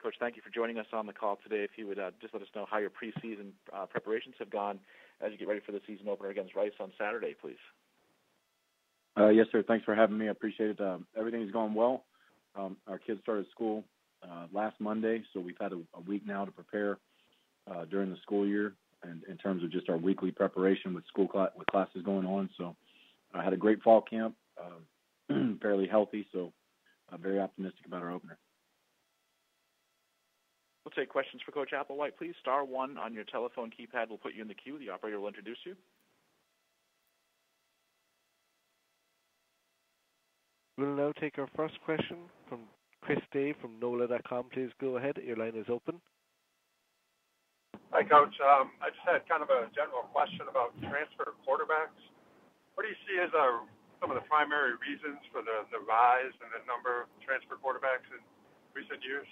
Coach, thank you for joining us on the call today. If you would just let us know how your preseason preparations have gone as you get ready for the season opener against Rice on Saturday, please. Yes, sir. Thanks for having me. I appreciate it. Everything's going well. Our kids started school last Monday, so we've had a week now to prepare during the school year, and in terms of just our weekly preparation with with classes going on. So I had a great fall camp, fairly healthy, so I'm very optimistic about our opener. We'll take questions for Coach Applewhite, please. Star 1 on your telephone keypad will put you in the queue. The operator will introduce you. We'll now take our first question from Chris Day from NOLA.com. Please go ahead. Your line is open. Hi, Coach. I just had kind of a general question about transfer quarterbacks. What do you see as some of the primary reasons for the rise in the number of transfer quarterbacks in recent years?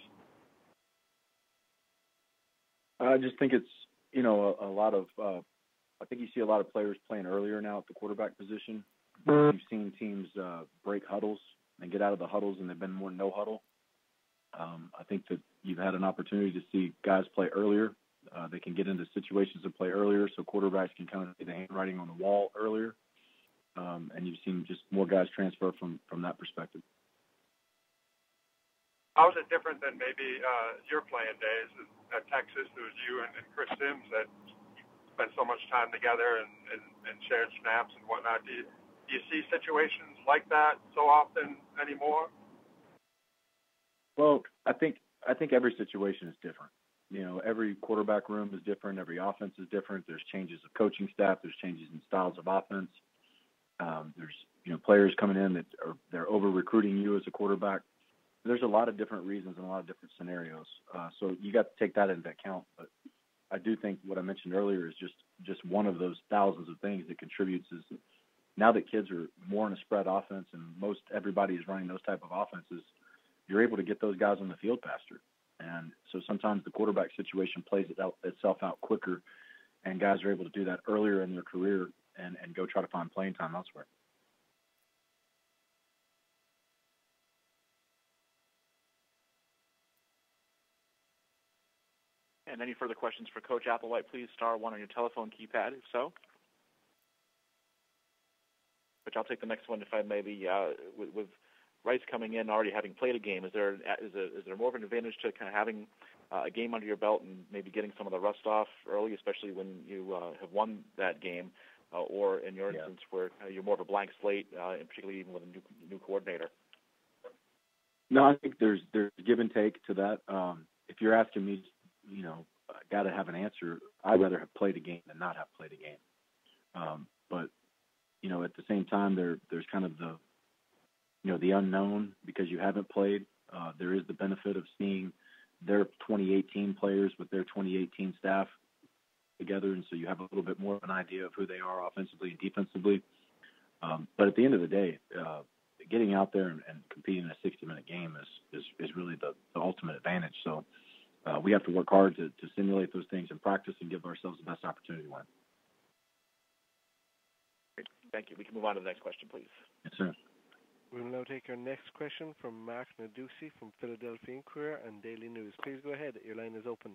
I just think it's, a lot of I think you see a lot of players playing earlier now at the quarterback position. You've seen teams break huddles and get out of the huddles, and they've been more no huddle. I think that you've had an opportunity to see guys play earlier. They can get into situations and play earlier, so quarterbacks can kind of see the handwriting on the wall earlier. And you've seen just more guys transfer from that perspective. How is it different than maybe your playing days at Texas? It was you and Chris Sims that spent so much time together and shared snaps and whatnot. Do you see situations like that so often anymore? Well, I think every situation is different. Every quarterback room is different. Every offense is different. There's changes of coaching staff. There's changes in styles of offense. There's players coming in that they're over recruiting you as a quarterback. There's a lot of different reasons and a lot of different scenarios. So you got to take that into account. But I do think what I mentioned earlier is just one of those thousands of things that contributes is now that kids are more in a spread offense and most everybody is running those type of offenses, you're able to get those guys on the field faster. And so sometimes the quarterback situation plays itself out quicker, and guys are able to do that earlier in their career and go try to find playing time elsewhere. And any further questions for Coach Applewhite, please star 1 on your telephone keypad, if so. Which I'll take the next one, if I may be, with Rice coming in already having played a game. Is there more of an advantage to kind of having a game under your belt and maybe getting some of the rust off early, especially when you have won that game, or in your instance where you're more of a blank slate, and particularly even with a new coordinator? No, I think there's give and take to that. If you're asking me, got to have an answer, I'd rather have played a game than not have played a game. But at the same time, there's kind of the unknown because you haven't played. There is the benefit of seeing their 2018 players with their 2018 staff together, and so you have a little bit more of an idea of who they are offensively and defensively. But at the end of the day, getting out there and competing in a 60-minute game is really the ultimate advantage. So we have to work hard to simulate those things in practice and give ourselves the best opportunity to win. Great. Thank you. We can move on to the next question, please. Yes, sir. We will now take our next question from Mark Nadusi from Philadelphia Inquirer and Daily News. Please go ahead. Your line is open.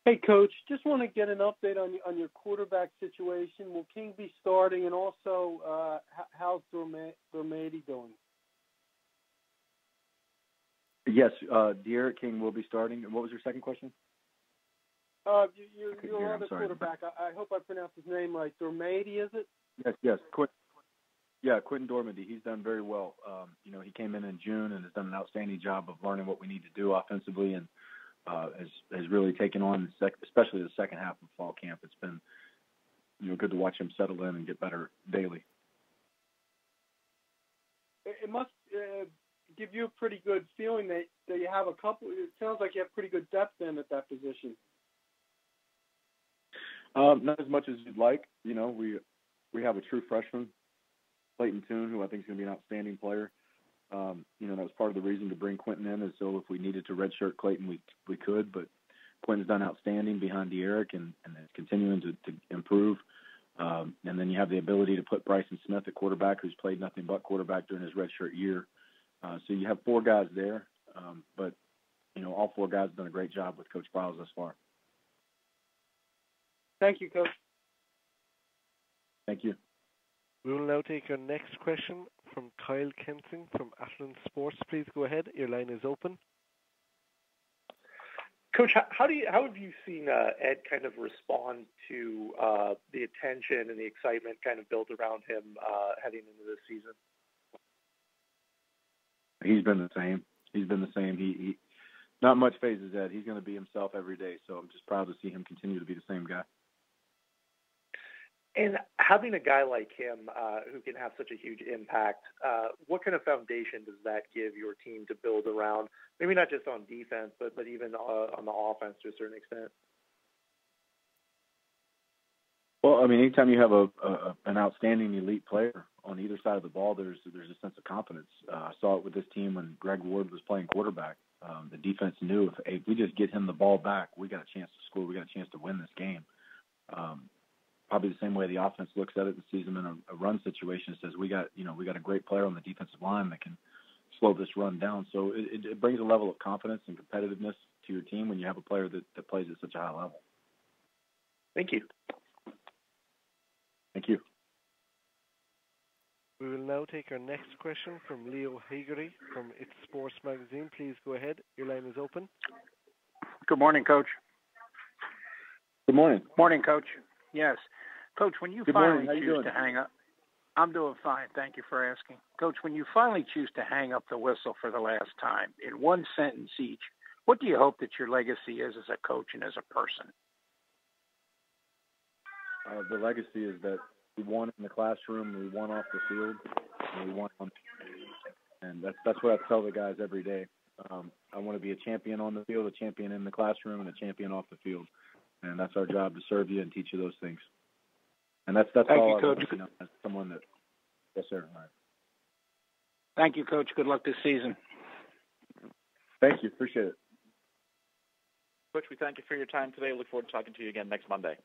Hey, Coach. Just want to get an update on your quarterback situation. Will King be starting? And also, how's Dormady doing? Yes, De'Aaron King will be starting. And what was your second question? Your other quarterback. I hope I pronounced his name right. Dormady, is it? Yes. Quentin Dormady. He's done very well. He came in June and has done an outstanding job of learning what we need to do offensively, and has really taken on, especially the second half of fall camp. It's been good to watch him settle in and get better daily. It must give you a pretty good feeling that you have a couple. It sounds like you have pretty good depth in at that position. Not as much as you'd like. We have a true freshman, Clayton Toon, who I think is going to be an outstanding player. That was part of the reason to bring Quentin in, is so if we needed to redshirt Clayton, we could. But Quentin's done outstanding behind De'Aaron and is continuing to improve. And then you have the ability to put Bryson Smith at quarterback, who's played nothing but quarterback during his redshirt year. So you have four guys there. But all four guys have done a great job with Coach Briles thus far. Thank you, Coach. Thank you. We will now take our next question from Kyle Kensing from Athlon Sports. Please go ahead. Your line is open. Coach, how have you seen Ed kind of respond to the attention and the excitement kind of built around him heading into this season? He's been the same. He not much phases Ed. He's going to be himself every day. So I'm just proud to see him continue to be the same guy. And having a guy like him who can have such a huge impact, what kind of foundation does that give your team to build around? Maybe not just on defense, but even on the offense to a certain extent. Well, I mean, anytime you have an outstanding elite player on either side of the ball, there's a sense of confidence. I saw it with this team when Greg Ward was playing quarterback. The defense knew if we just get him the ball back, we got a chance to score. We got a chance to win this game. Probably the same way the offense looks at it and sees them in a run situation. It says we got a great player on the defensive line that can slow this run down. So it brings a level of confidence and competitiveness to your team when you have a player that plays at such a high level. Thank you. Thank you. We will now take our next question from Leo Hagery from It's Sports Magazine. Please go ahead. Your line is open. Good morning, Coach. Good morning. Morning, Coach. Yes. Coach, when you Good finally morning. choose to hang up, I'm doing fine. Thank you for asking. Coach, when you finally choose to hang up the whistle for the last time, in one sentence each, what do you hope that your legacy is as a coach and as a person? The legacy is that we won in the classroom, we won off the field, and we won on. And that's what I tell the guys every day. I want to be a champion on the field, a champion in the classroom, and a champion off the field. And that's our job, to serve you and teach you those things. And that's Thank all you, I Coach. want, as someone that. Yes, sir. All right. Thank you, Coach. Good luck this season. Thank you. Appreciate it. Coach, we thank you for your time today. Look forward to talking to you again next Monday.